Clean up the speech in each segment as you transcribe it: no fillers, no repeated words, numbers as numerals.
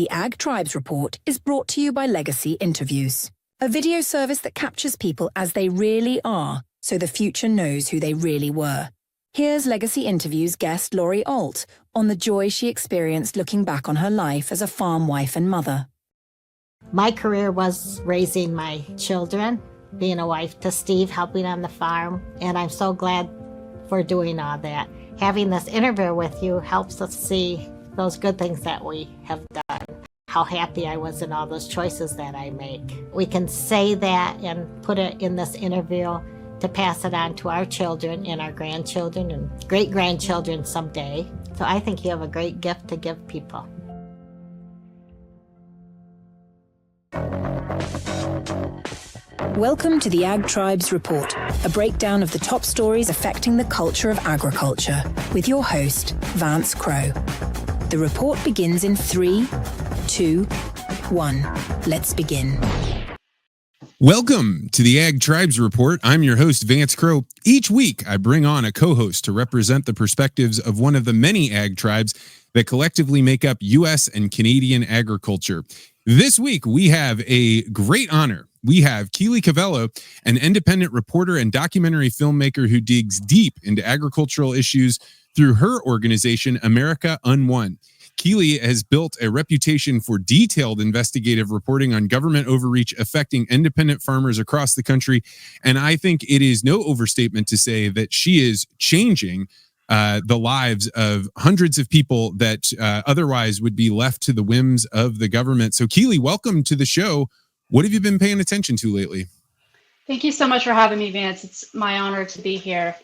The Ag Tribes Report is brought to you by Legacy Interviews, a video service that captures people as they really are, so the future knows who they really were. Here's Legacy Interviews guest Laurie Alt on the joy she experienced looking back on her life as a farm wife and mother. My career was raising my children, being a wife to Steve, helping on the farm, and I'm so glad for doing all that. Having this interview with you helps us see those good things that we have done, how happy I was in all those choices that I make. We can say that and put it in this interview to pass it on to our children and our grandchildren and great-grandchildren someday. So I think you have a great gift to give people. Welcome to the Ag Tribes Report, a breakdown of the top stories affecting the culture of agriculture, with your host, Vance Crowe. The report begins in 3, 2, 1. Let's begin. Welcome to the Ag Tribes Report. I'm your host, Vance Crowe. Each week, I bring on a co-host to represent the perspectives of one of the many ag tribes that collectively make up U.S. and Canadian agriculture. This week, we have a great honor. We have Keely Covello, an independent reporter and documentary filmmaker who digs deep into agricultural issues through her organization, America Unwon. Keely has built a reputation for detailed investigative reporting on government overreach affecting independent farmers across the country. And I think it is no overstatement to say that she is changing the lives of hundreds of people that otherwise would be left to the whims of the government. So Keely, welcome to the show. What have you been paying attention to lately? Thank you so much for having me, Vance. It's my honor to be here.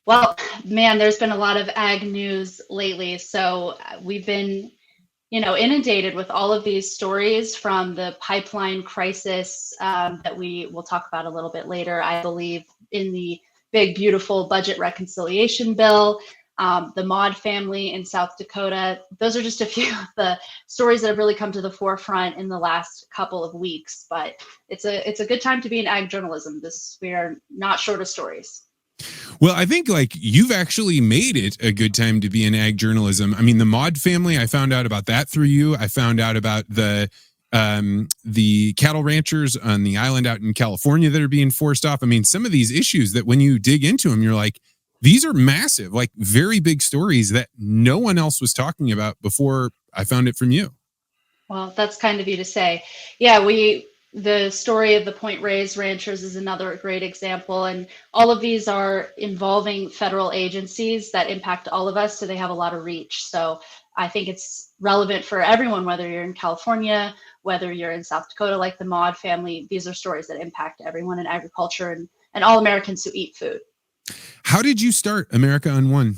Well, man, there's been a lot of ag news lately. So we've been, inundated with all of these stories from the pipeline crisis that we will talk about a little bit later, I believe, in the big, beautiful budget reconciliation bill, the Maud family in South Dakota. Those are just a few of the stories that have really come to the forefront in the last couple of weeks. But it's a good time to be in ag journalism. We are not short of stories. Well, I think you've actually made it a good time to be in ag journalism. I mean, the Maud family, I found out about that through you. I found out about the cattle ranchers on the island out in California that are being forced off. I mean, some of these issues that when you dig into them, you're like, these are massive, very big stories that no one else was talking about before I found it from you. Well, that's kind of you to say. Yeah, the story of the Point Reyes ranchers is another great example. And all of these are involving federal agencies that impact all of us. So they have a lot of reach. So I think it's relevant for everyone, whether you're in California, whether you're in South Dakota, like the Maud family. These are stories that impact everyone in agriculture and all Americans who eat food. How did you start America Unwon?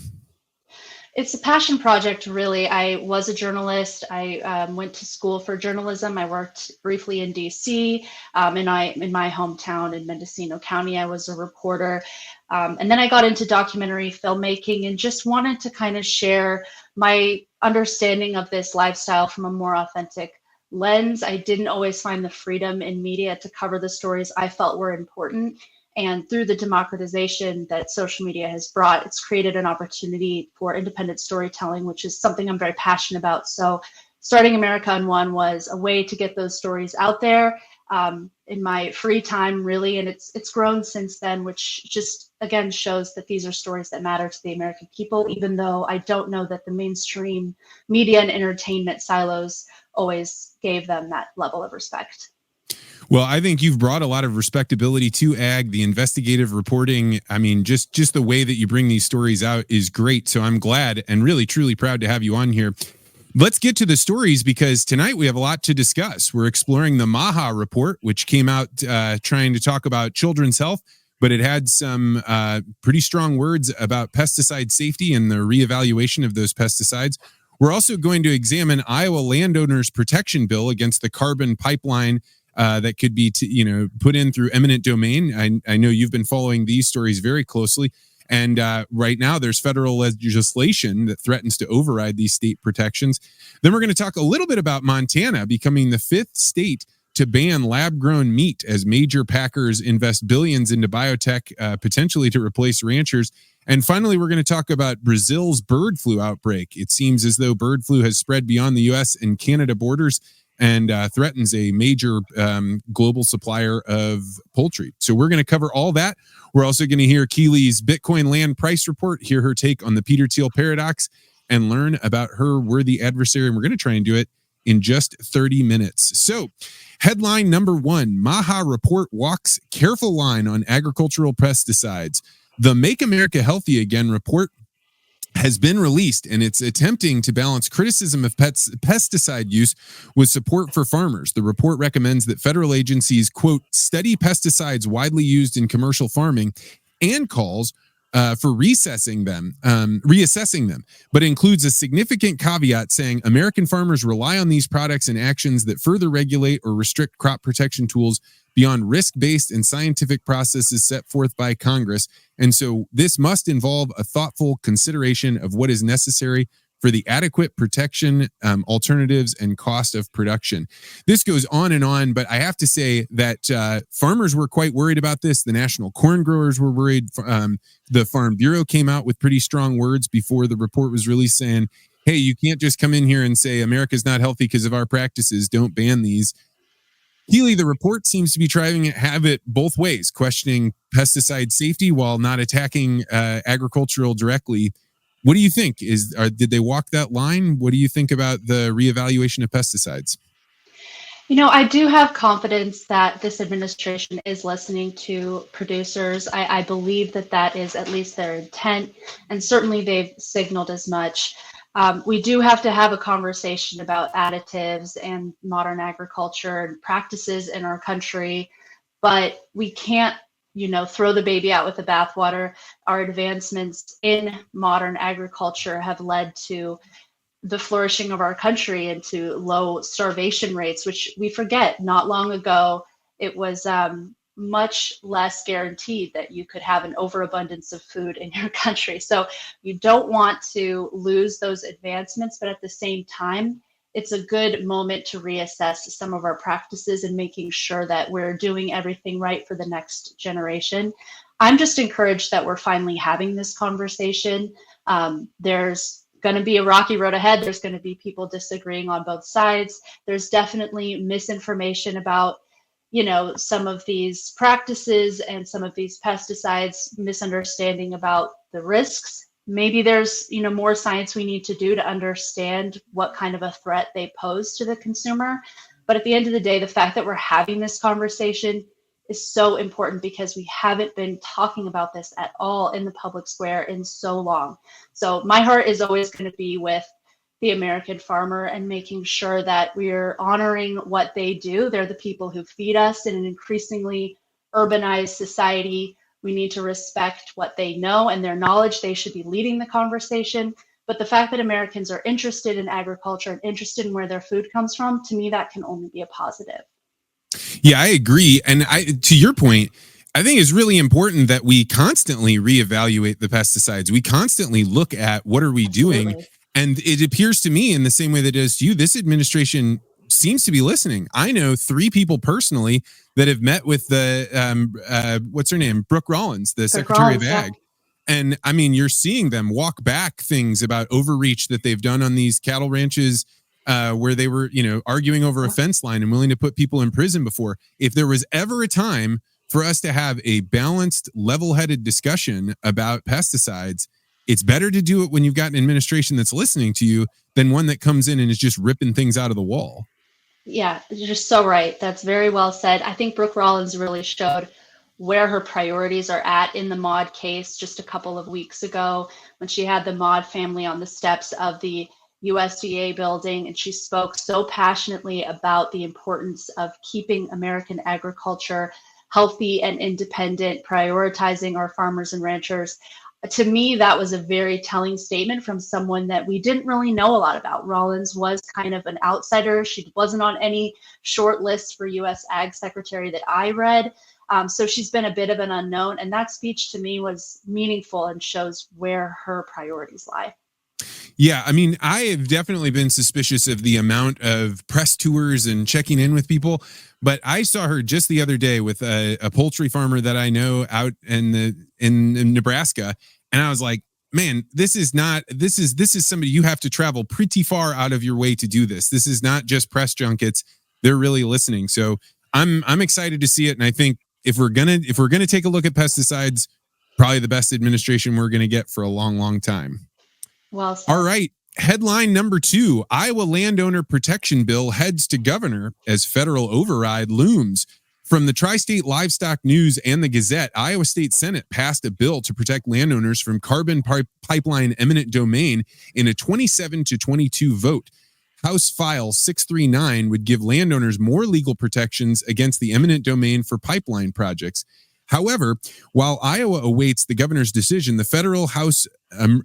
It's a passion project, really. I was a journalist. I went to school for journalism. I worked briefly in DC. In my hometown in Mendocino County, I was a reporter. And then I got into documentary filmmaking and just wanted to kind of share my understanding of this lifestyle from a more authentic lens. I didn't always find the freedom in media to cover the stories I felt were important. And through the democratization that social media has brought, it's created an opportunity for independent storytelling, which is something I'm very passionate about. So starting America Unwon was a way to get those stories out there in my free time, really. And it's grown since then, which just, again, shows that these are stories that matter to the American people, even though I don't know that the mainstream media and entertainment silos always gave them that level of respect. Well, I think you've brought a lot of respectability to ag, the investigative reporting. I mean, just the way that you bring these stories out is great. So I'm glad and really, truly proud to have you on here. Let's get to the stories because tonight we have a lot to discuss. We're exploring the MAHA report, which came out trying to talk about children's health, but it had some pretty strong words about pesticide safety and the reevaluation of those pesticides. We're also going to examine Iowa landowners' protection bill against the carbon pipeline that could be, put in through eminent domain. I know you've been following these stories very closely. And right now there's federal legislation that threatens to override these state protections. Then we're going to talk a little bit about Montana becoming the 5th state to ban lab-grown meat as major packers invest billions into biotech, potentially to replace ranchers. And finally, we're going to talk about Brazil's bird flu outbreak. It seems as though bird flu has spread beyond the U.S. and Canada borders and threatens a major global supplier of poultry. So we're going to cover all that. We're also going to hear Keely's Bitcoin land price report, hear her take on the Peter Thiel paradox, and learn about her worthy adversary. And we're going to try and do it in just 30 minutes. So headline number one, MAHA report walks careful line on agricultural pesticides. The Make America Healthy Again report has been released, and it's attempting to balance criticism of pesticide use with support for farmers. The report recommends that federal agencies, quote, study pesticides widely used in commercial farming and calls for reassessing them, but includes a significant caveat saying American farmers rely on these products and actions that further regulate or restrict crop protection tools beyond risk-based and scientific processes set forth by Congress. And so this must involve a thoughtful consideration of what is necessary for the adequate protection, alternatives, and cost of production. This goes on, but I have to say that farmers were quite worried about this. The National Corn Growers were worried. The Farm Bureau came out with pretty strong words before the report was released saying, hey, you can't just come in here and say America's not healthy because of our practices. Don't ban these. Keely, the report seems to be trying to have it both ways, questioning pesticide safety while not attacking agricultural directly. What do you think? Did they walk that line? What do you think about the reevaluation of pesticides? I do have confidence that this administration is listening to producers. I believe that is at least their intent, and certainly they've signaled as much. We do have to have a conversation about additives and modern agriculture and practices in our country, but we can't, throw the baby out with the bathwater. Our advancements in modern agriculture have led to the flourishing of our country and to low starvation rates, which we forget. Not long ago, it was much less guaranteed that you could have an overabundance of food in your country. So you don't want to lose those advancements, but at the same time, it's a good moment to reassess some of our practices and making sure that we're doing everything right for the next generation. I'm just encouraged that we're finally having this conversation. There's going to be a rocky road ahead. There's going to be people disagreeing on both sides. There's definitely misinformation about some of these practices and some of these pesticides, misunderstanding about the risks. Maybe there's, more science we need to do to understand what kind of a threat they pose to the consumer. But at the end of the day, the fact that we're having this conversation is so important because we haven't been talking about this at all in the public square in so long. So my heart is always going to be with the American farmer and making sure that we're honoring what they do. They're the people who feed us in an increasingly urbanized society. We need to respect what they know and their knowledge. They should be leading the conversation. But the fact that Americans are interested in agriculture and interested in where their food comes from, to me, that can only be a positive. Yeah, I agree. And to your point, I think it's really important that we constantly reevaluate the pesticides. We constantly look at what are we doing. And it appears to me in the same way that it is to you, this administration seems to be listening. I know 3 people personally that have met with the, what's her name? Brooke Rollins, the Secretary of Ag. And I mean, you're seeing them walk back things about overreach that they've done on these cattle ranches where they were, arguing over a fence line and willing to put people in prison before. If there was ever a time for us to have a balanced, level-headed discussion about pesticides, it's better to do it when you've got an administration that's listening to you than one that comes in and is just ripping things out of the wall. Yeah, you're just so right. That's very well said. I think Brooke Rollins really showed where her priorities are at in the Maud case just a couple of weeks ago when she had the Maud family on the steps of the USDA building, and she spoke so passionately about the importance of keeping American agriculture healthy and independent, prioritizing our farmers and ranchers. To me, that was a very telling statement from someone that we didn't really know a lot about. Rollins was kind of an outsider. She wasn't on any short list for U.S. Ag Secretary that I read. So she's been a bit of an unknown. And that speech to me was meaningful and shows where her priorities lie. Yeah, I mean, I have definitely been suspicious of the amount of press tours and checking in with people, but I saw her just the other day with a poultry farmer that I know out in Nebraska, And I was like, man, this is somebody, you have to travel pretty far out of your way to do this. This is not just press junkets. They're really listening. So I'm excited to see it. And I think if we're gonna take a look at pesticides, probably the best administration we're gonna get for a long, long time. Well said. All right. Headline number 2, Iowa landowner protection bill heads to governor as federal override looms. From the Tri-State Livestock News and the Gazette, Iowa State Senate passed a bill to protect landowners from carbon pipeline eminent domain in a 27-22 vote. House File 639 would give landowners more legal protections against the eminent domain for pipeline projects. However, while Iowa awaits the governor's decision, the federal House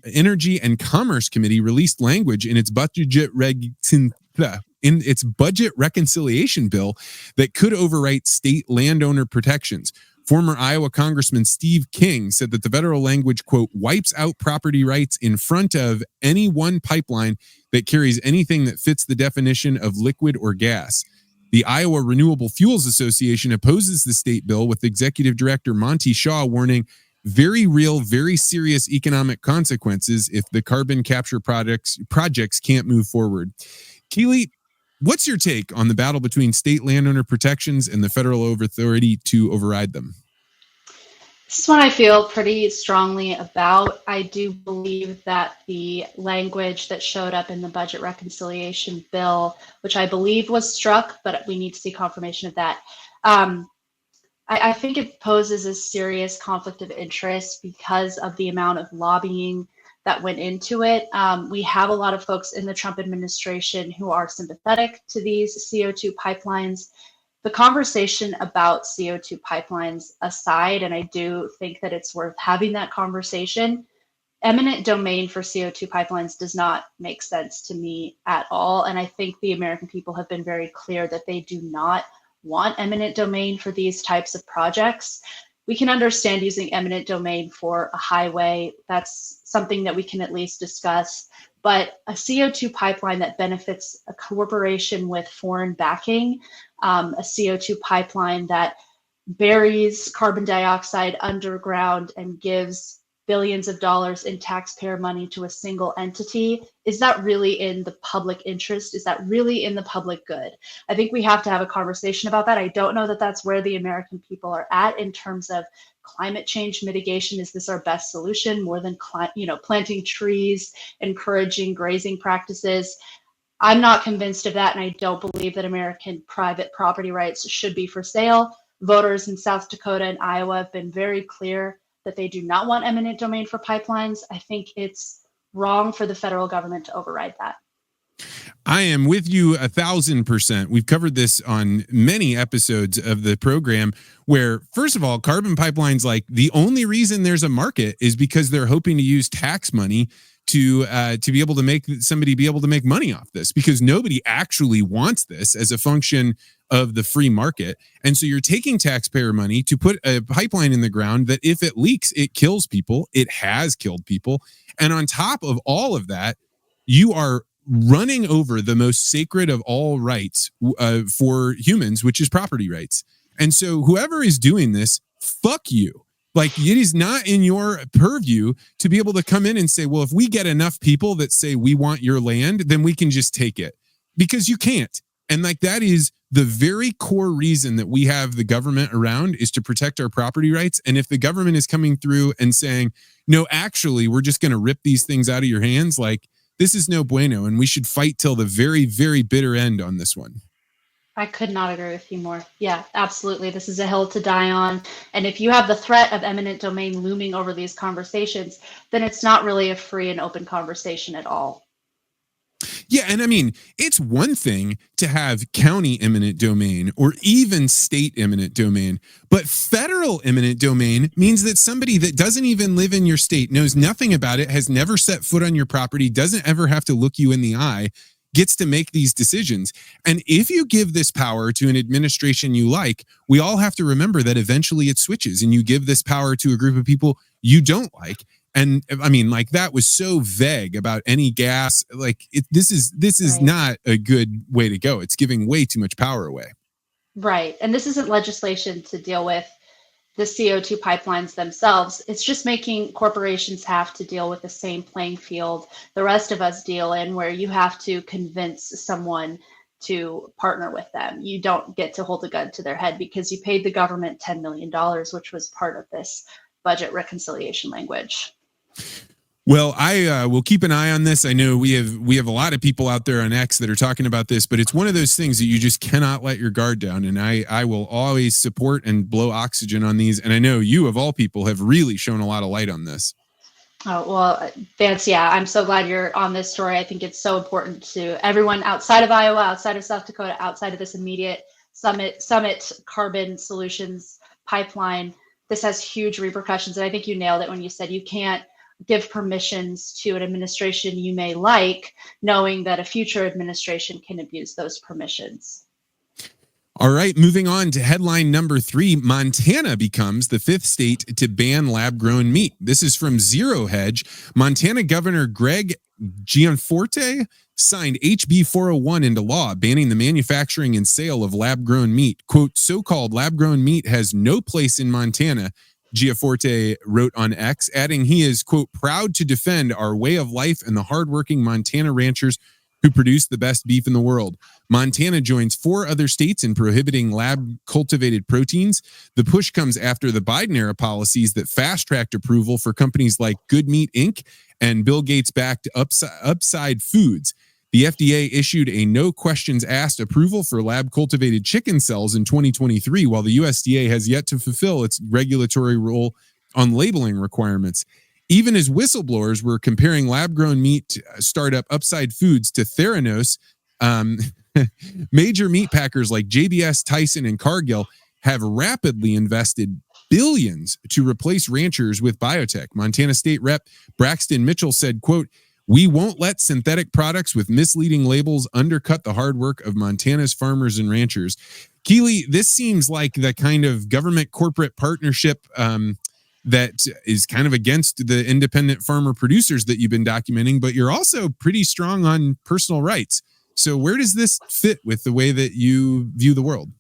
Energy and Commerce Committee released language in its budget reconciliation bill that could overwrite state landowner protections. Former Iowa Congressman Steve King said that the federal language, quote, wipes out property rights in front of any one pipeline that carries anything that fits the definition of liquid or gas. The Iowa Renewable Fuels Association opposes the state bill, with Executive Director Monty Shaw warning very real, very serious economic consequences if the carbon capture projects can't move forward. Keely, what's your take on the battle between state landowner protections and the federal authority to override them? This is one I feel pretty strongly about. I do believe that the language that showed up in the budget reconciliation bill, which I believe was struck, but we need to see confirmation of that. I think it poses a serious conflict of interest because of the amount of lobbying that went into it. We have a lot of folks in the Trump administration who are sympathetic to these CO2 pipelines. The conversation about CO2 pipelines aside, and I do think that it's worth having that conversation, eminent domain for CO2 pipelines does not make sense to me at all. And I think the American people have been very clear that they do not want eminent domain for these types of projects. We can understand using eminent domain for a highway. That's something that we can at least discuss. But a CO2 pipeline that benefits a corporation with foreign backing, a CO2 pipeline that buries carbon dioxide underground and gives billions of dollars in taxpayer money to a single entity, is that really in the public interest? Is that really in the public good? I think we have to have a conversation about that. I don't know that that's where the American people are at in terms of climate change mitigation. Is this our best solution, more than planting trees, encouraging grazing practices? I'm not convinced of that, and I don't believe that American private property rights should be for sale. Voters in South Dakota and Iowa have been very clear that they do not want eminent domain for pipelines. I think it's wrong for the federal government to override that. I am with you 1,000%. We've covered this on many episodes of the program where, first of all, carbon pipelines, like, the only reason there's a market is because they're hoping to use tax money to be able to make somebody be able to make money off this, because nobody actually wants this as a function of the free market. And so you're taking taxpayer money to put a pipeline in the ground that, if it leaks, it kills people. It has killed people. And on top of all of that, you are running over the most sacred of all rights for humans, which is property rights. And so whoever is doing this, fuck you. Like, it is not in your purview to be able to come in and say, well, if we get enough people that say we want your land, then we can just take it, because you can't. And like, that is the very core reason that we have the government around, is to protect our property rights. And if the government is coming through and saying, no, actually, we're just going to rip these things out of your hands, like, this is no bueno. And we should fight till the very, very bitter end on this one. I could not agree with you more. Yeah, absolutely. This is a hill to die on. And if you have the threat of eminent domain looming over these conversations, then it's not really a free and open conversation at all. Yeah. And I mean, it's one thing to have county eminent domain or even state eminent domain, but federal eminent domain means that somebody that doesn't even live in your state, knows nothing about it, has never set foot on your property, doesn't ever have to look you in the eye, gets to make these decisions. And if you give this power to an administration you like, we all have to remember that eventually it switches, and you give this power to a group of people you don't like. And I mean, like, that was so vague about any gas. Like, this is right. Not a good way to go. It's giving way too much power away. Right. And this isn't legislation to deal with the CO2 pipelines themselves. It's just making corporations have to deal with the same playing field the rest of us deal in, where you have to convince someone to partner with them. You don't get to hold a gun to their head because you paid the government $10 million, which was part of this budget reconciliation language. Well, I will keep an eye on this. I know we have a lot of people out there on X that are talking about this, but it's one of those things that you just cannot let your guard down. And I will always support and blow oxygen on these. And I know you, of all people, have really shown a lot of light on this. Oh, well, Vance, yeah, I'm so glad you're on this story. I think it's so important to everyone outside of Iowa, outside of South Dakota, outside of this immediate Summit Carbon Solutions pipeline. This has huge repercussions. And I think you nailed it when you said you can't give permissions to an administration you may like, knowing that a future administration can abuse those permissions. All right, moving on to headline number 3. Montana becomes the 5th state to ban lab-grown meat. This is from Zero Hedge. Montana Governor Greg Gianforte signed HB 401 into law, banning the manufacturing and sale of lab-grown meat. Quote, so-called lab-grown meat has no place in Montana, Gianforte wrote on X, adding he is, quote, proud to defend our way of life and the hardworking Montana ranchers who produce the best beef in the world. Montana joins 4 other states in prohibiting lab-cultivated proteins. The push comes after the Biden-era policies that fast-tracked approval for companies like Good Meat Inc. and Bill Gates-backed Upside Foods. The FDA issued a no-questions-asked approval for lab-cultivated chicken cells in 2023, while the USDA has yet to fulfill its regulatory role on labeling requirements. Even as whistleblowers were comparing lab-grown meat startup Upside Foods to Theranos, major meat packers like JBS, Tyson, and Cargill have rapidly invested billions to replace ranchers with biotech. Montana State Rep Braxton Mitchell said, quote, we won't let synthetic products with misleading labels undercut the hard work of Montana's farmers and ranchers. Keely, this seems like the kind of government corporate partnership that is kind of against the independent farmer producers that you've been documenting, but you're also pretty strong on personal rights. So where does this fit with the way that you view the world?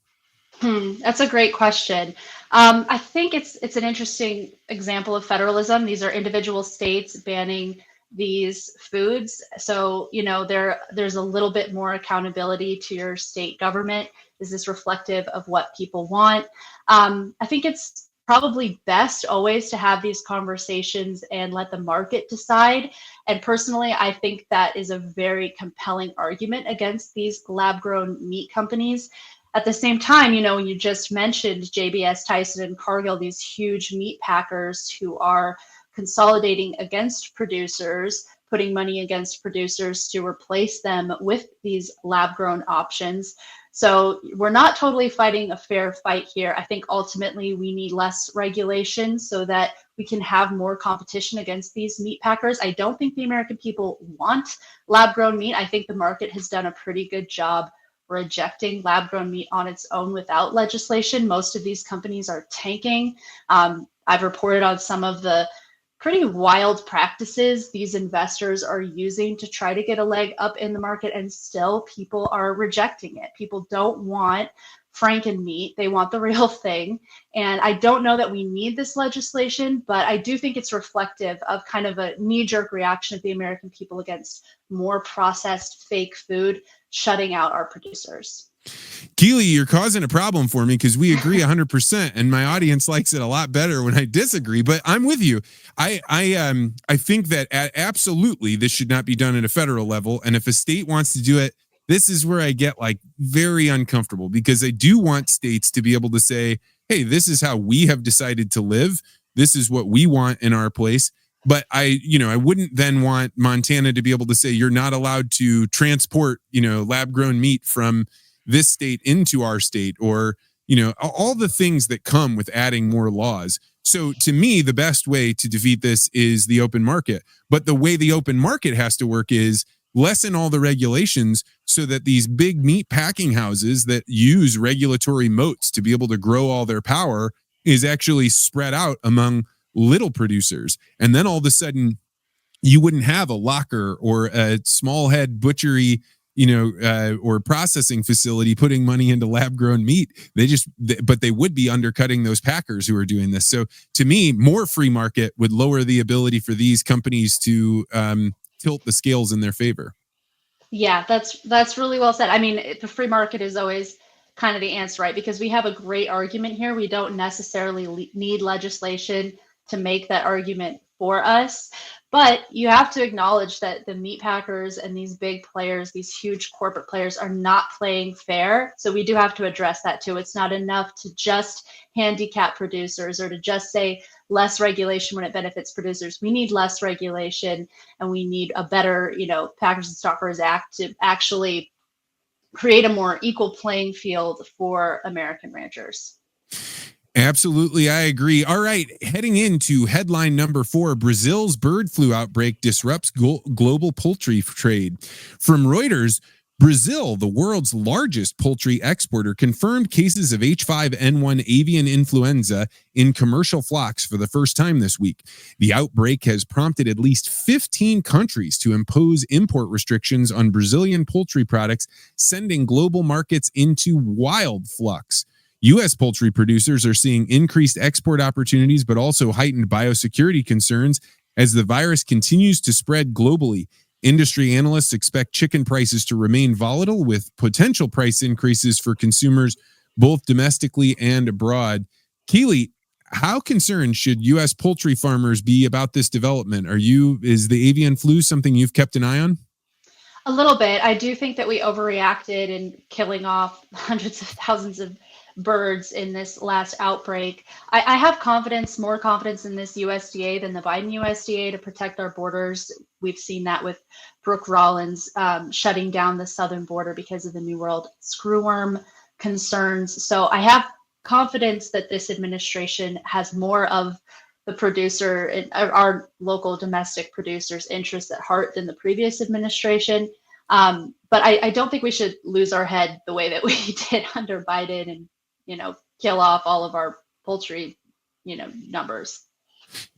That's a great question. I think it's an interesting example of federalism. These are individual states banning these foods. So, you know, there's a little bit more accountability to your state government. Is this reflective of what people want? I think it's probably best always to have these conversations and let the market decide. And personally, I think that is a very compelling argument against these lab-grown meat companies. At the same time, you know, when you just mentioned JBS, Tyson, and Cargill, these huge meat packers who are consolidating against producers, putting money against producers to replace them with these lab-grown options. So we're not totally fighting a fair fight here. I think ultimately we need less regulation so that we can have more competition against these meat packers. I don't think the American people want lab-grown meat. I think the market has done a pretty good job rejecting lab-grown meat on its own without legislation. Most of these companies are tanking. I've reported on some of the pretty wild practices these investors are using to try to get a leg up in the market, and still people are rejecting it. People don't want Franken meat. They want the real thing. And I don't know that we need this legislation, but I do think it's reflective of kind of a knee-jerk reaction of the American people against more processed fake food, shutting out our producers. Keely, you're causing a problem for me because we agree 100%, and my audience likes it a lot better when I disagree. But I'm with you. I think that absolutely this should not be done at a federal level, and if a state wants to do it, this is where I get like very uncomfortable, because I do want states to be able to say, "Hey, this is how we have decided to live. This is what we want in our place." But I wouldn't then want Montana to be able to say you're not allowed to transport, lab-grown meat from this state into our state, or, all the things that come with adding more laws. So to me, the best way to defeat this is the open market. But the way the open market has to work is lessen all the regulations so that these big meat packing houses that use regulatory moats to be able to grow all their power is actually spread out among little producers. And then all of a sudden you wouldn't have a Locker or a small head butchery, or processing facility putting money into lab grown meat. But they would be undercutting those packers who are doing this. So to me, more free market would lower the ability for these companies to tilt the scales in their favor. Yeah, that's really well said. I mean, the free market is always kind of the answer, right? Because we have a great argument here. We don't necessarily need legislation to make that argument for us. But you have to acknowledge that the meat packers and these big players, these huge corporate players, are not playing fair. So we do have to address that too. It's not enough to just handicap producers or to just say less regulation when it benefits producers. We need less regulation, and we need a better, Packers and Stockers Act to actually create a more equal playing field for American ranchers. Absolutely, I agree. All right, heading into headline number 4, Brazil's bird flu outbreak disrupts global poultry trade. From Reuters, Brazil, the world's largest poultry exporter, confirmed cases of H5N1 avian influenza in commercial flocks for the first time this week. The outbreak has prompted at least 15 countries to impose import restrictions on Brazilian poultry products, sending global markets into wild flux. U.S. poultry producers are seeing increased export opportunities, but also heightened biosecurity concerns as the virus continues to spread globally. Industry analysts expect chicken prices to remain volatile, with potential price increases for consumers both domestically and abroad. Keely, how concerned should U.S. poultry farmers be about this development? Is the avian flu something you've kept an eye on? A little bit. I do think that we overreacted in killing off hundreds of thousands of birds in this last outbreak. I have more confidence in this USDA than the Biden USDA to protect our borders. We've seen that with Brooke Rollins shutting down the southern border because of the New World screwworm concerns. So I have confidence that this administration has more of the producer, our local domestic producers' interests at heart than the previous administration. But I don't think we should lose our head the way that we did under Biden and, kill off all of our poultry, numbers.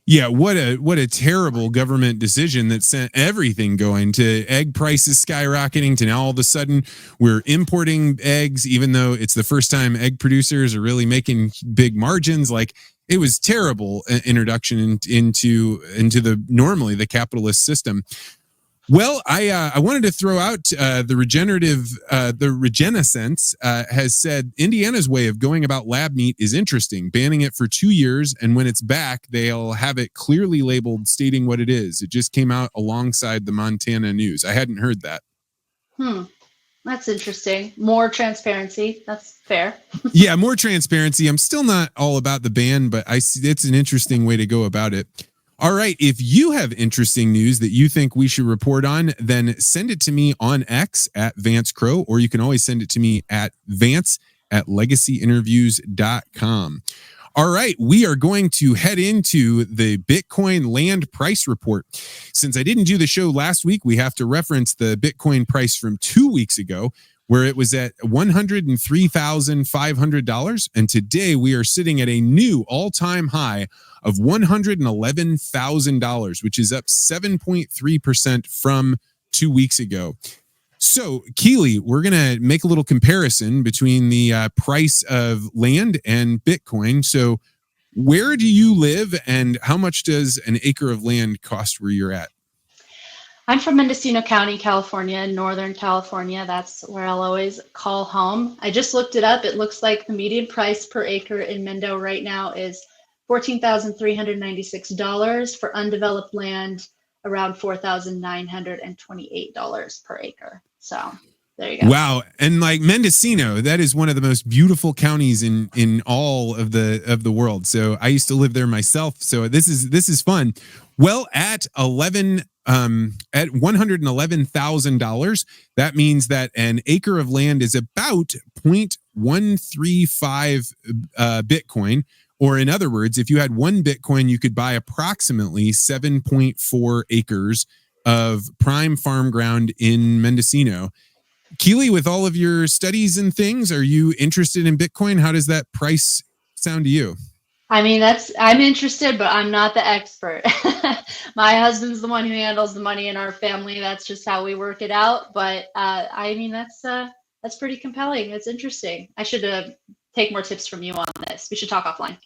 Yeah, what a terrible government decision that sent everything going to egg prices skyrocketing to now all of a sudden we're importing eggs, even though it's the first time egg producers are really making big margins. Like, it was terrible introduction into normally the capitalist system. Well, I wanted to throw out the regenerative, the Regenesense has said Indiana's way of going about lab meat is interesting, banning it for 2 years. And when it's back, they'll have it clearly labeled stating what it is. It just came out alongside the Montana news. I hadn't heard that. That's interesting. More transparency. That's fair. Yeah, more transparency. I'm still not all about the ban, but I see it's an interesting way to go about it. All right. If you have interesting news that you think we should report on, then send it to me on X at Vance Crow, or you can always send it to me at vance@legacyinterviews.com. All right. We are going to head into the Bitcoin land price report. Since I didn't do the show last week, we have to reference the Bitcoin price from 2 weeks ago, where it was at $103,500. And today we are sitting at a new all-time high of $111,000, which is up 7.3% from 2 weeks ago. So, Keely, we're going to make a little comparison between the price of land and Bitcoin. So, where do you live and how much does an acre of land cost where you're at? I'm from Mendocino County, California, Northern California. That's where I'll always call home. I just looked it up. It looks like the median price per acre in Mendo right now is $14,396. For undeveloped land, around $4,928 per acre. So there you go. Wow. And like Mendocino, that is one of the most beautiful counties in all of the world. So I used to live there myself. So this is fun. Well, at $111,000, that means that an acre of land is about 0.135 Bitcoin. Or in other words, if you had 1 Bitcoin, you could buy approximately 7.4 acres of prime farm ground in Mendocino. Keely, with all of your studies and things, are you interested in Bitcoin? How does that price sound to you? I mean, I'm interested, but I'm not the expert. My husband's the one who handles the money in our family. That's just how we work it out. But I mean, that's pretty compelling. It's interesting. I should take more tips from you on this. We should talk offline.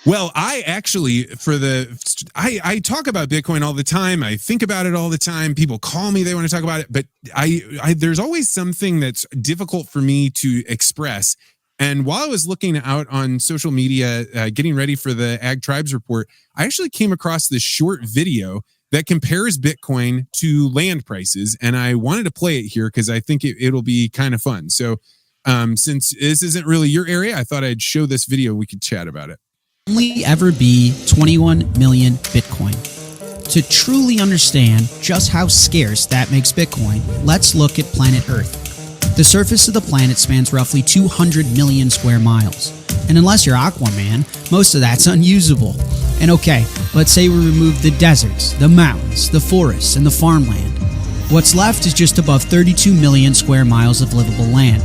Well, I actually, I talk about Bitcoin all the time. I think about it all the time. People call me, they want to talk about it, but there's always something that's difficult for me to express. And while I was looking out on social media, getting ready for the Ag Tribes report, I actually came across this short video that compares Bitcoin to land prices. And I wanted to play it here because I think it'll be kind of fun. So since this isn't really your area, I thought I'd show this video. We could chat about it. Only ever be 21 million Bitcoin. To truly understand just how scarce that makes Bitcoin, let's look at planet Earth. The surface of the planet spans roughly 200 million square miles. And unless you're Aquaman, most of that's unusable. And okay, let's say we remove the deserts, the mountains, the forests, and the farmland. What's left is just above 32 million square miles of livable land.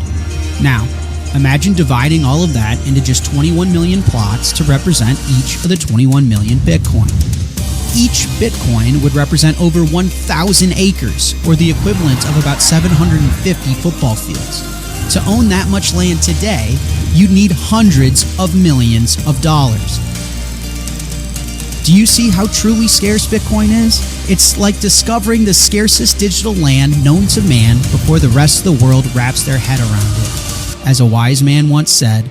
Now, imagine dividing all of that into just 21 million plots to represent each of the 21 million Bitcoin. Each Bitcoin would represent over 1,000 acres, or the equivalent of about 750 football fields. To own that much land today, you'd need hundreds of millions of dollars. Do you see how truly scarce Bitcoin is? It's like discovering the scarcest digital land known to man before the rest of the world wraps their head around it. As a wise man once said,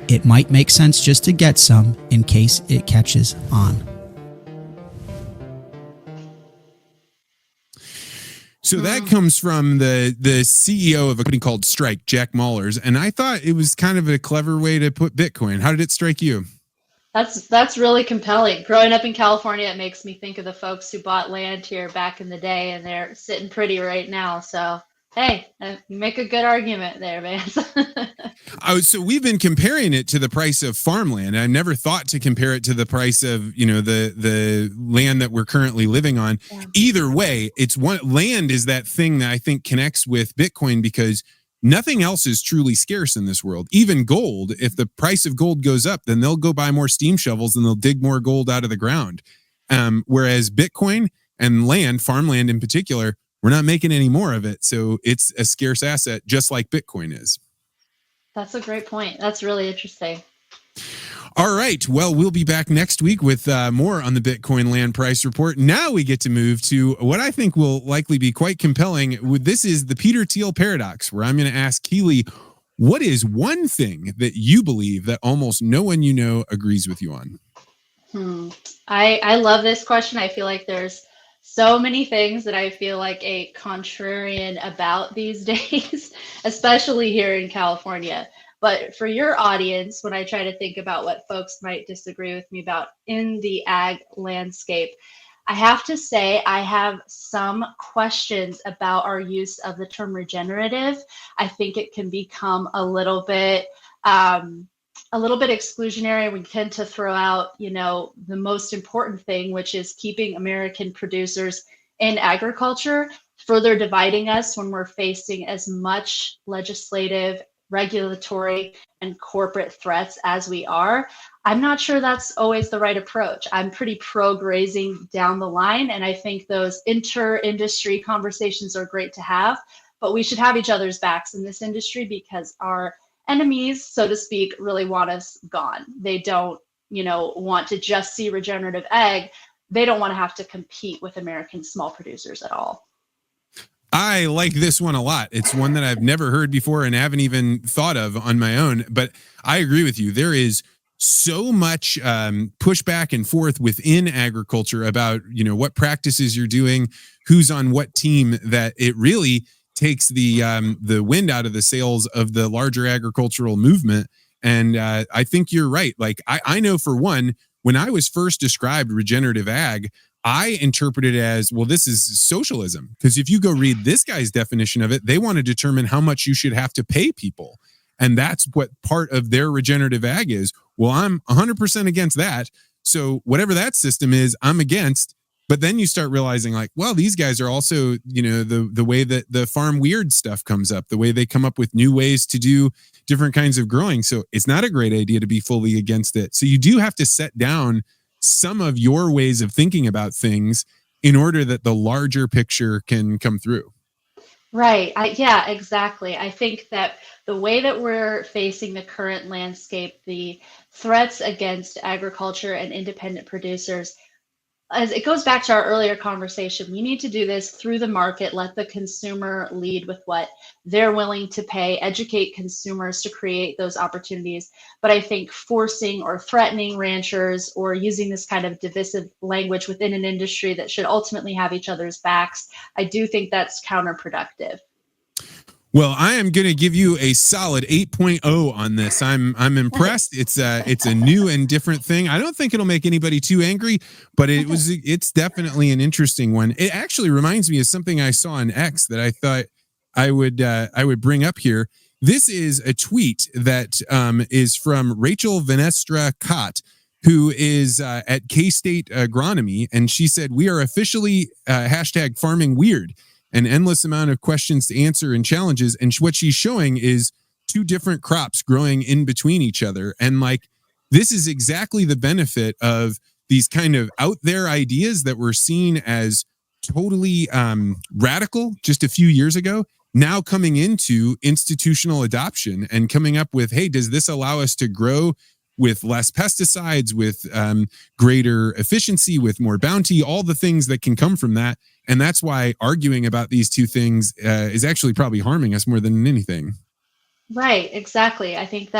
it might make sense just to get some in case it catches on. So that comes from the CEO of a company called Strike, Jack Mallers, and I thought it was kind of a clever way to put Bitcoin. How did it strike you? That's really compelling. Growing up in California, it makes me think of the folks who bought land here back in the day, and they're sitting pretty right now. So, hey, you make a good argument there, Vance. So we've been comparing it to the price of farmland. I never thought to compare it to the price of, the land that we're currently living on. Yeah. Either way, land is that thing that I think connects with Bitcoin because nothing else is truly scarce in this world. Even gold, if the price of gold goes up, then they'll go buy more steam shovels and they'll dig more gold out of the ground. Whereas Bitcoin and land, farmland in particular, we're not making any more of it. So it's a scarce asset, just like Bitcoin is. That's a great point. That's really interesting. All right. Well, we'll be back next week with more on the Bitcoin land price report. Now we get to move to what I think will likely be quite compelling. This is the Peter Thiel paradox, where I'm going to ask Keely, what is one thing that you believe that almost no one you know agrees with you on? I love this question. I feel like there's so many things that I feel like a contrarian about these days, especially here in California. But for your audience, when I try to think about what folks might disagree with me about in the ag landscape, I have to say I have some questions about our use of the term regenerative. I think it can become a little bit exclusionary. We tend to throw out, the most important thing, which is keeping American producers in agriculture, further dividing us when we're facing as much legislative, regulatory, and corporate threats as we are. I'm not sure that's always the right approach. I'm pretty pro-grazing down the line, and I think those inter-industry conversations are great to have, but we should have each other's backs in this industry because our enemies, so to speak, really want us gone. They don't, want to just see regenerative ag. They don't want to have to compete with American small producers at all. I like this one a lot. It's one that I've never heard before and haven't even thought of on my own, but I agree with you. There is so much pushback and forth within agriculture about, what practices you're doing, who's on what team, that it really takes the wind out of the sails of the larger agricultural movement. And I think you're right. Like I know for one, when I was first described regenerative ag, I interpret it as, well, this is socialism. Because if you go read this guy's definition of it, they want to determine how much you should have to pay people. And that's what part of their regenerative ag is. Well, I'm 100% against that. So whatever that system is, I'm against. But then you start realizing like, well, these guys are also, the way that the farm weird stuff comes up, the way they come up with new ways to do different kinds of growing. So it's not a great idea to be fully against it. So you do have to set down some of your ways of thinking about things in order that the larger picture can come through. Right. Yeah, exactly. I think that the way that we're facing the current landscape, the threats against agriculture and independent producers, as it goes back to our earlier conversation, we need to do this through the market, let the consumer lead with what they're willing to pay, educate consumers to create those opportunities. But I think forcing or threatening ranchers or using this kind of divisive language within an industry that should ultimately have each other's backs, I do think that's counterproductive. Well, I am going to give you a solid 8.0 on this. I'm impressed. It's a new and different thing. I don't think it'll make anybody too angry, but it's definitely an interesting one. It actually reminds me of something I saw on X that I thought I would bring up here. This is a tweet that is from Rachel Venestra Cott, who is at K-State Agronomy, and she said, "We are officially hashtag farming weird. An endless amount of questions to answer and challenges." And what she's showing is two different crops growing in between each other. And like, this is exactly the benefit of these kind of out there ideas that were seen as totally radical just a few years ago, now coming into institutional adoption and coming up with, hey, does this allow us to grow with less pesticides, with greater efficiency, with more bounty, all the things that can come from that. And that's why arguing about these two things is actually probably harming us more than anything. Right, exactly. I think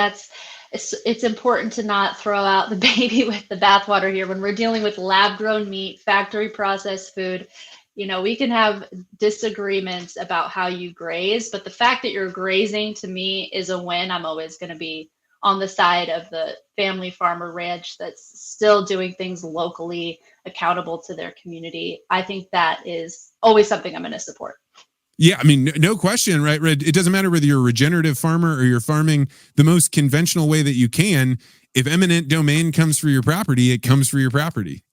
it's important to not throw out the baby with the bathwater here when we're dealing with lab grown meat, factory processed food. We can have disagreements about how you graze, but the fact that you're grazing to me is a win. I'm always going to be on the side of the family farmer ranch that's still doing things locally, accountable to their community. I think that is always something I'm going to support. Yeah, I mean, no question, right? It doesn't matter whether you're a regenerative farmer or you're farming the most conventional way that you can. If eminent domain comes for your property, it comes for your property.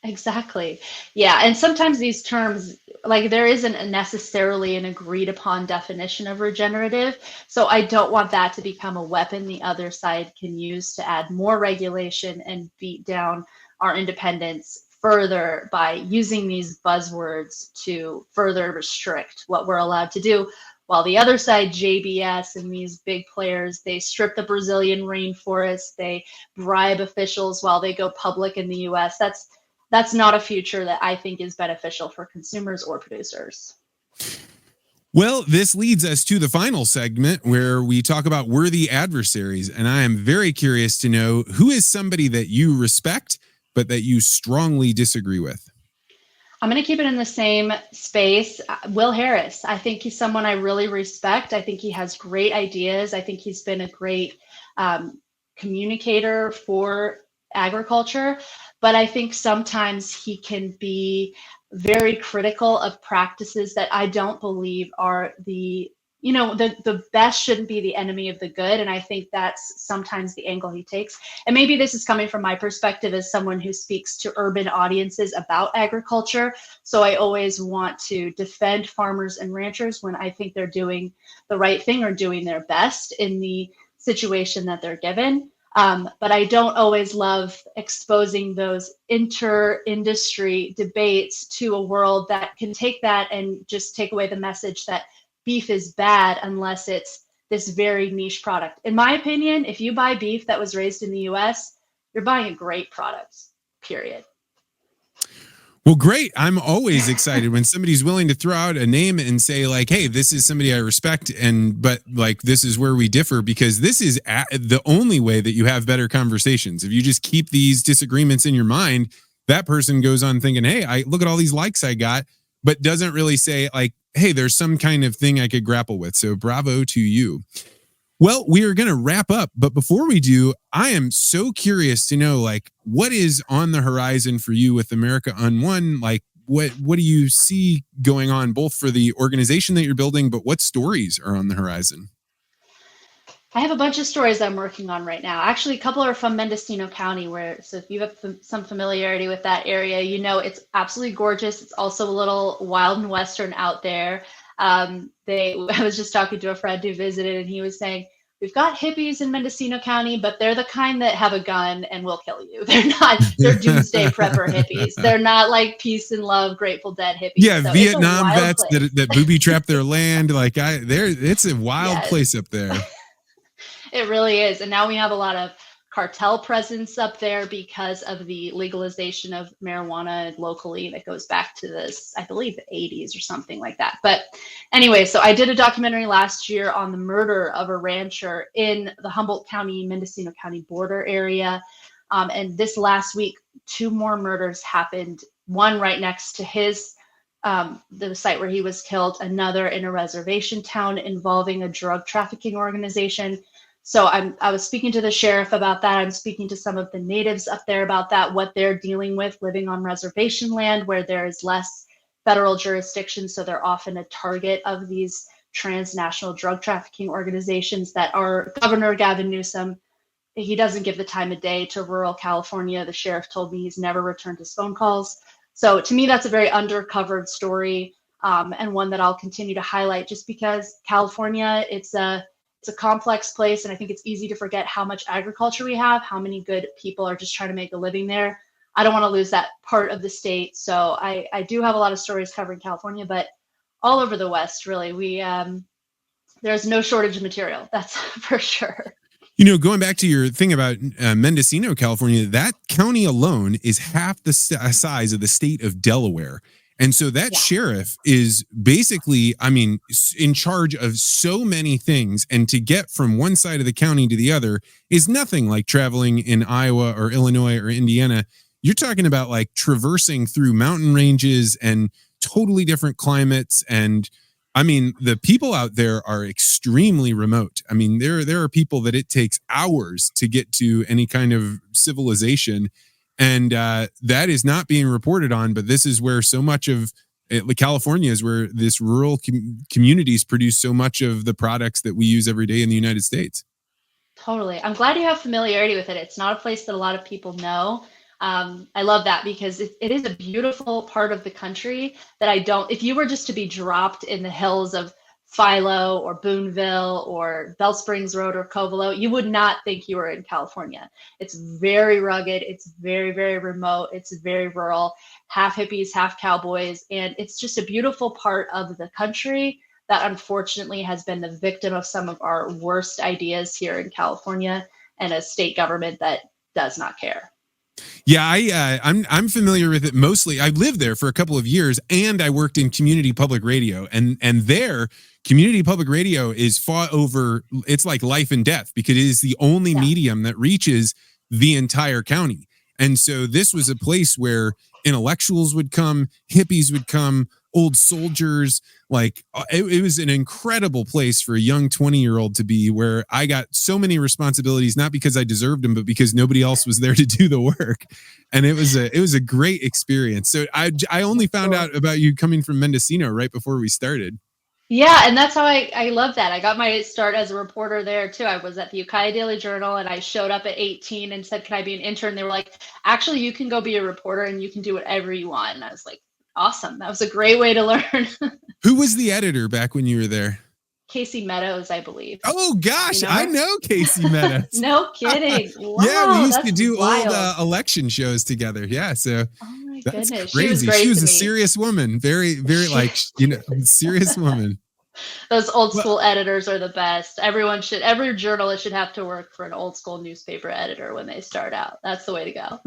Exactly. Yeah. And sometimes these terms, like there isn't necessarily an agreed upon definition of regenerative. So I don't want that to become a weapon the other side can use to add more regulation and beat down our independence further by using these buzzwords to further restrict what we're allowed to do. While the other side, JBS and these big players, they strip the Brazilian rainforest, they bribe officials while they go public in the US. That's not a future that I think is beneficial for consumers or producers. Well, this leads us to the final segment where we talk about worthy adversaries. And I am very curious to know, who is somebody that you respect, but that you strongly disagree with? I'm going to keep it in the same space. Will Harris. I think he's someone I really respect. I think he has great ideas. I think he's been a great communicator for agriculture. But I think sometimes he can be very critical of practices that I don't believe are the best shouldn't be the enemy of the good. And I think that's sometimes the angle he takes. And maybe this is coming from my perspective as someone who speaks to urban audiences about agriculture. So I always want to defend farmers and ranchers when I think they're doing the right thing or doing their best in the situation that they're given. But I don't always love exposing those inter-industry debates to a world that can take that and just take away the message that beef is bad unless it's this very niche product. In my opinion, if you buy beef that was raised in the US, you're buying a great product, period. Well, great. I'm always excited when somebody's willing to throw out a name and say like, hey, this is somebody I respect. But like, this is where we differ, because this is the only way that you have better conversations. If you just keep these disagreements in your mind, that person goes on thinking, hey, I look at all these likes I got, but doesn't really say like, hey, there's some kind of thing I could grapple with. So bravo to you. Well, we are going to wrap up, but before we do, I am so curious to know, like, what is on the horizon for you with America on One? Like, what do you see going on, both for the organization that you're building, but what stories are on the horizon? I have a bunch of stories I'm working on right now. Actually, a couple are from Mendocino County, so if you have some familiarity with that area, it's absolutely gorgeous. It's also a little wild and western out there. I was just talking to a friend who visited, and he was saying, we've got hippies in Mendocino County, but they're the kind that have a gun and will kill you. They're doomsday prepper hippies. They're not like peace and love, Grateful Dead hippies. Yeah, So Vietnam vets that booby trap their land. It's a wild place up there. It really is. And now we have a lot of cartel presence up there because of the legalization of marijuana locally that goes back to this, I believe, the 80s or something like that. But anyway, so I did a documentary last year on the murder of a rancher in the Humboldt County, Mendocino County border area. And this last week, 2 more murders happened, one right next to the site where he was killed, another in a reservation town involving a drug trafficking organization. So I was speaking to the sheriff about that. I'm speaking to some of the natives up there about that, what they're dealing with living on reservation land where there is less federal jurisdiction. So they're often a target of these transnational drug trafficking organizations that are Governor Gavin Newsom. He doesn't give the time of day to rural California. The sheriff told me he's never returned his phone calls. So to me, that's a very undercovered story, and one that I'll continue to highlight just because California, it's a complex place, and I think it's easy to forget how much agriculture we have, how many good people are just trying to make a living there. I don't want to lose that part of the state. So I do have a lot of stories covering California, but all over the West, really, there's no shortage of material. That's for sure. Going back to your thing about Mendocino, California, that county alone is half the size of the state of Delaware. And so that sheriff is basically, in charge of so many things. And to get from one side of the county to the other is nothing like traveling in Iowa or Illinois or Indiana. You're talking about like traversing through mountain ranges and totally different climates. And the people out there are extremely remote. There are people that it takes hours to get to any kind of civilization. And that is not being reported on, but this is where so much of California is where this rural communities produce so much of the products that we use every day in the United States. Totally. I'm glad you have familiarity with it. It's not a place that a lot of people know. I love that because it is a beautiful part of the country that if you were just to be dropped in the hills of Philo or Boonville or Bell Springs Road or Covello, you would not think you were in California. It's very rugged. It's very, very remote. It's very rural, half hippies, half cowboys. And it's just a beautiful part of the country that unfortunately has been the victim of some of our worst ideas here in California and a state government that does not care. Yeah, I'm familiar with it mostly. I lived there for a couple of years, and I worked in community public radio, and there, community public radio is fought over. It's like life and death because it is the only medium that reaches the entire county. And so this was a place where intellectuals would come, hippies would come, old soldiers. Like it was an incredible place for a young 20-year-old to be, where I got so many responsibilities, not because I deserved them, but because nobody else was there to do the work. And it was a great experience. So I only found out about you coming from Mendocino right before we started. Yeah, and that's how I love that. I got my start as a reporter there too. I was at the Ukiah Daily Journal, and I showed up at 18 and said, "Can I be an intern?" They were like, "Actually, you can go be a reporter and you can do whatever you want." And I was like, awesome. That was a great way to learn. Who was the editor back when you were there? Casey Meadows, I believe. Oh gosh, I know Casey Meadows. No kidding. Wow, yeah, we used to do wild. old election shows together. Yeah, so oh my that's goodness. crazy. She was a serious woman, very, very serious woman. Those old school editors are the best. Every journalist should have to work for an old school newspaper editor when they start out. That's the way to go.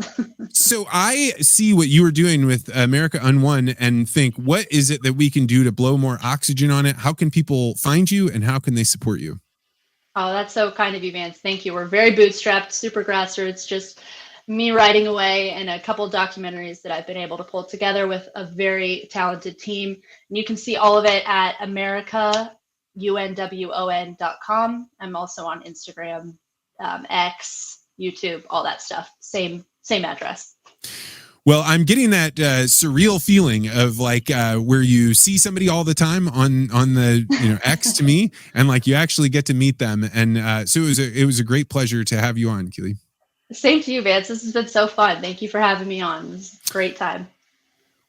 So I see what you were doing with America Unwon and think, what is it that we can do to blow more oxygen on it? How can people find you and how can they support you? Oh, that's so kind of you, Vance. Thank you. We're very bootstrapped, super grassroots, just me writing away and a couple of documentaries that I've been able to pull together with a very talented team. And you can see all of it at americaunwon.com. I'm also on Instagram, X, YouTube, all that stuff. Same address. Well, I'm getting that surreal feeling of like where you see somebody all the time on the X to me, and like you actually get to meet them, and so it was a great pleasure to have you on, Keely. Same to you, Vance. This has been so fun. Thank you for having me on. It was a great time.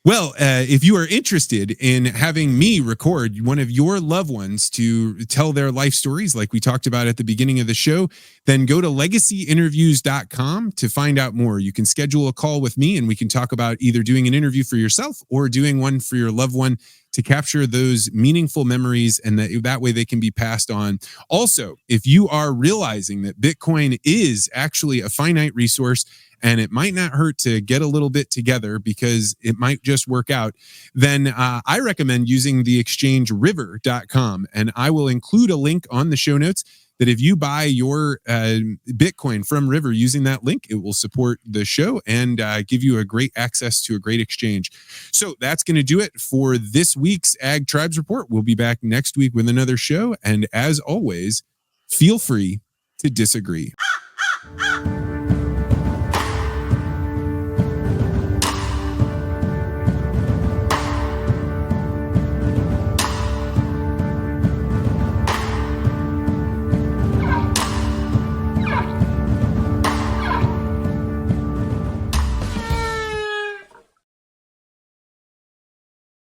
Well, if you are interested in having me record one of your loved ones to tell their life stories, like we talked about at the beginning of the show, then go to legacyinterviews.com to find out more. You can schedule a call with me and we can talk about either doing an interview for yourself or doing one for your loved one to capture those meaningful memories, and that way they can be passed on. Also, if you are realizing that Bitcoin is actually a finite resource and it might not hurt to get a little bit together because it might just work out, then I recommend using the exchange river.com. And I will include a link on the show notes that if you buy your Bitcoin from River using that link, it will support the show and give you a great access to a great exchange. So that's going to do it for this week's Ag Tribes Report. We'll be back next week with another show. And as always, feel free to disagree.